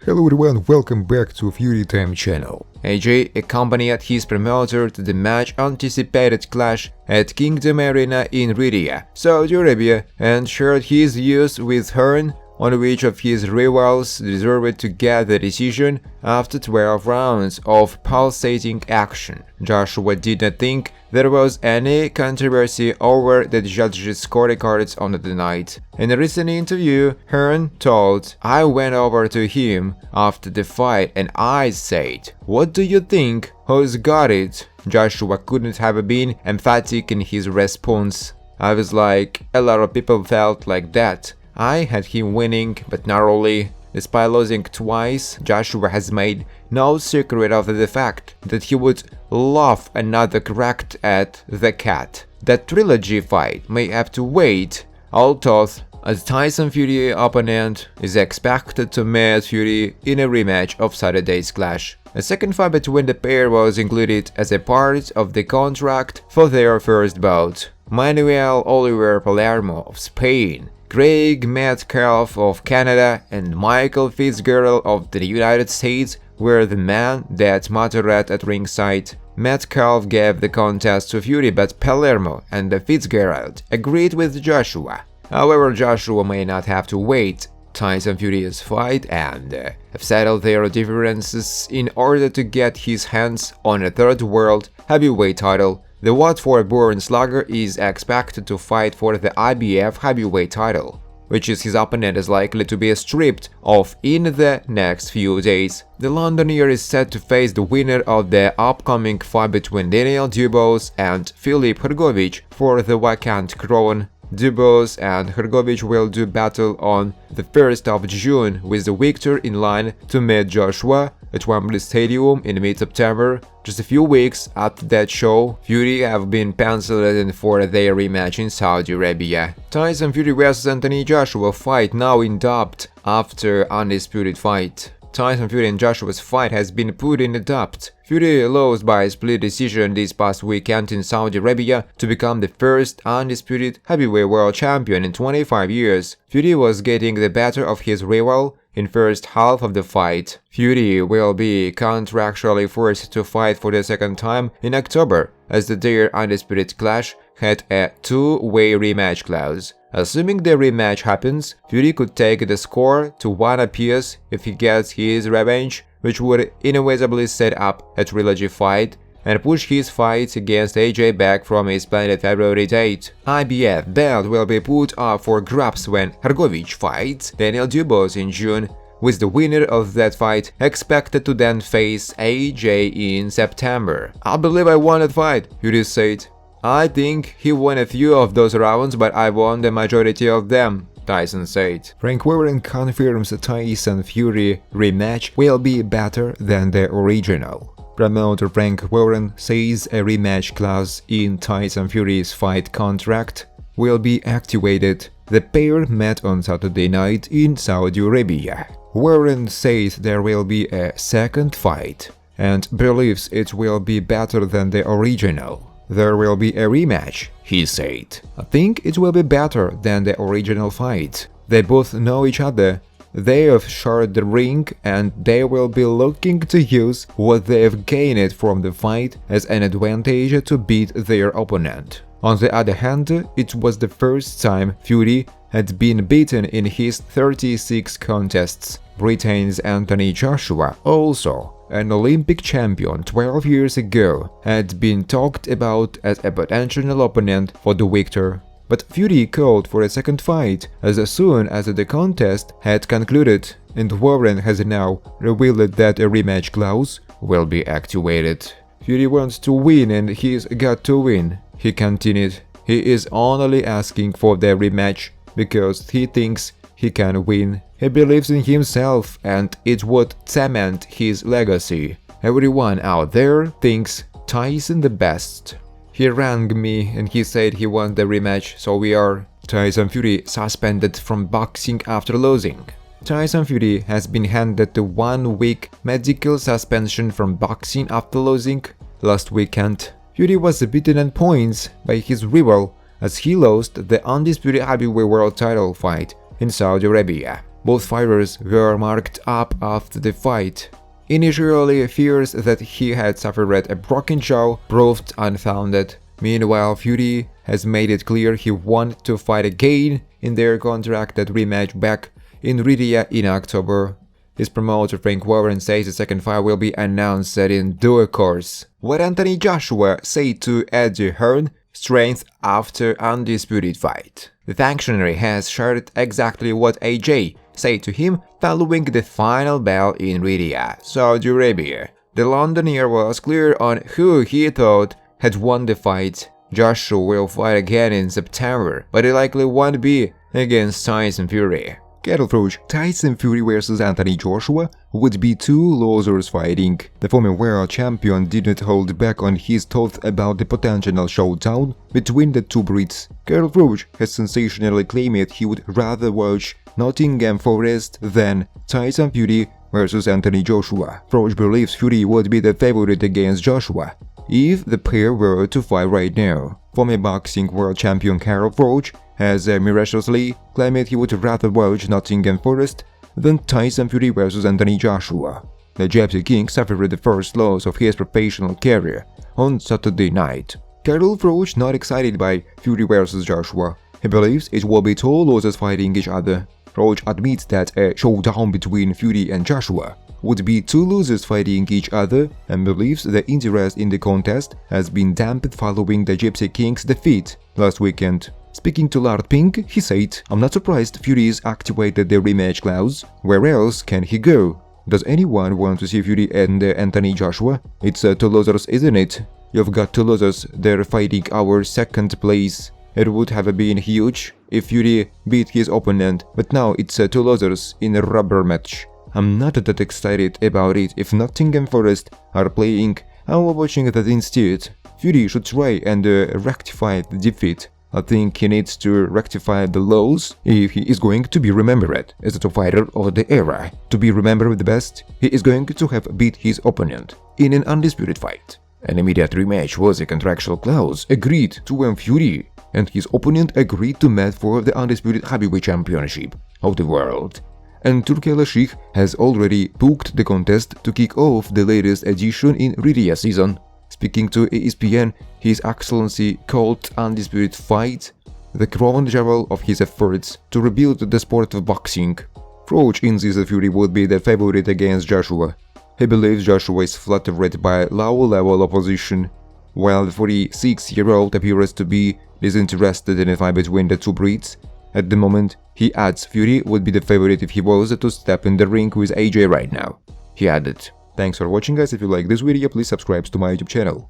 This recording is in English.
Hello everyone, welcome back to Fury Time channel. AJ accompanied his promoter to the much-anticipated clash at Kingdom Arena in Riyadh, Saudi Arabia, and shared his views with Hearn on which of his rivals deserved to get the decision after 12 rounds of pulsating action. Joshua did not think there was any controversy over the judges' scorecards on the night. In a recent interview, Hearn told, "I went over to him after the fight and I said, 'What do you think? Who's got it?' Joshua couldn't have been emphatic in his response. I was like, a lot of people felt like that. I had him winning, but narrowly. Despite losing twice, Joshua has made no secret of the fact that he would love another crack at the cat. That trilogy fight may have to wait, although a Tyson Fury opponent is expected to meet Fury in a rematch of Saturday's clash. A second fight between the pair was included as a part of the contract for their first bout. Manuel Oliver Palermo of Spain, Craig Metcalf of Canada, and Michael Fitzgerald of the United States were the men that mattered at ringside. Metcalf gave the contest to Fury, but Palermo and Fitzgerald agreed with Joshua. However, Joshua may not have to wait Tyson Fury's fight and have settled their differences in order to get his hands on a third world heavyweight title. The Watford-born slugger is expected to fight for the IBF heavyweight title, which his opponent is likely to be stripped of in the next few days. The Londoner is set to face the winner of the upcoming fight between Daniel Dubois and Filip Hrgović for the vacant crown. Dubois and Hrgović will do battle on the 1st of June, with the victor in line to meet Joshua at Wembley Stadium in mid-September. Just a few weeks after that show, Fury have been penciled in for their rematch in Saudi Arabia. Tyson Fury vs Anthony Joshua fight now in doubt after undisputed fight. Tyson Fury and Joshua's fight has been put in doubt. Fury lost by a split decision this past weekend in Saudi Arabia to become the first undisputed heavyweight world champion in 25 years. Fury was getting the better of his rival in first half of the fight. Fury will be contractually forced to fight for the second time in October, as their undisputed clash had a two-way rematch clause. Assuming the rematch happens, Fury could take the score to 1 apiece if he gets his revenge, which would inevitably set up a trilogy fight and push his fight against AJ back from his planned February date. IBF belt will be put up for grabs when Hrgović fights Daniel Dubois in June, with the winner of that fight expected to then face AJ in September. "I believe I won that fight," Fury said. "I think he won a few of those rounds, but I won the majority of them," Tyson said. Frank Warren confirms the Tyson Fury rematch will be better than the original. Promoter Frank Warren says a rematch clause in Tyson Fury's fight contract will be activated. The pair met on Saturday night in Saudi Arabia. Warren says there will be a second fight and believes it will be better than the original. "There will be a rematch," he said. "I think it will be better than the original fight. They both know each other. They have shared the ring and they will be looking to use what they have gained from the fight as an advantage to beat their opponent." On the other hand, it was the first time Fury had been beaten in his 36 contests. Britain's Anthony Joshua, also an Olympic champion 12 years ago, had been talked about as a potential opponent for the victor. But Fury called for a second fight as soon as the contest had concluded, and Warren has now revealed that a rematch clause will be activated. "Fury wants to win and he's got to win," he continued. "He is only asking for the rematch because he thinks he can win. He believes in himself and it would cement his legacy. Everyone out there thinks Tyson the best. He rang me and he said he wants the rematch, so we are." Tyson Fury suspended from boxing after losing. Tyson Fury has been handed the 1-week medical suspension from boxing after losing last weekend. Fury was beaten at points by his rival as he lost the undisputed heavyweight world title fight in Saudi Arabia. Both fighters were marked up after the fight. Initially, fears that he had suffered a broken jaw proved unfounded. Meanwhile, Fury has made it clear he wants to fight again in their contracted rematch back in Riyadh in October. His promoter Frank Warren says the second fight will be announced in due course. What Anthony Joshua said to Eddie Hearn, strength after undisputed fight. The functionary has shared exactly what AJ said to him following the final bout in Riyadh, Saudi Arabia. The Londoner was clear on who he thought had won the fight. Joshua will fight again in September, but it likely won't be against Tyson Fury. Cattle Froge, Tyson Fury vs Anthony Joshua would be two losers fighting. The former world champion didn't hold back on his thoughts about the potential showdown between the two breeds. Cattle Froge has sensationally claimed he would rather watch Nottingham Forest than Tyson Fury vs Anthony Joshua. Froge believes Fury would be the favorite against Joshua if the pair were to fight right now. Former boxing world champion Cattle Froge has miraculously claimed he would rather watch Nottingham Forest than Tyson Fury vs Anthony Joshua. The Gypsy King suffered the first loss of his professional career on Saturday night. Cattle Froge not excited by Fury vs Joshua. He believes it will be two losers fighting each other. Froge admits that a showdown between Fury and Joshua would be two losers fighting each other and believes the interest in the contest has been dampened following the Gypsy King's defeat last weekend. Speaking to Lord Pink, he said, "I'm not surprised Fury's activated the rematch clause. Where else can he go? Does anyone want to see Fury and Anthony Joshua? It's two losers, isn't it? You've got two losers, they're fighting our second place. It would have been huge if Fury beat his opponent, but now it's two losers in a rubber match. I'm not that excited about it. If Nottingham Forest are playing, I'm watching that instead. Fury should try and rectify the defeat. I think he needs to rectify the loss if he is going to be remembered as a top fighter of the era. To be remembered the best, he is going to have beat his opponent in an undisputed fight. An immediate rematch was a contractual clause agreed to when Fury and his opponent agreed to match for the undisputed heavyweight championship of the world. And Turki Al-Sheikh has already booked the contest to kick off the latest edition in Riyadh season. Speaking to ESPN, His Excellency called undisputed fight the crown jewel of his efforts to rebuild the sport of boxing. Froge insists that Fury would be the favorite against Joshua. He believes Joshua is flattered by low-level opposition, while the 46-year-old appears to be disinterested in a fight between the two breeds. At the moment, he adds Fury would be the favorite if he was to step in the ring with AJ right now. He added, "Thanks for watching guys, if you like this video please subscribe to my YouTube channel."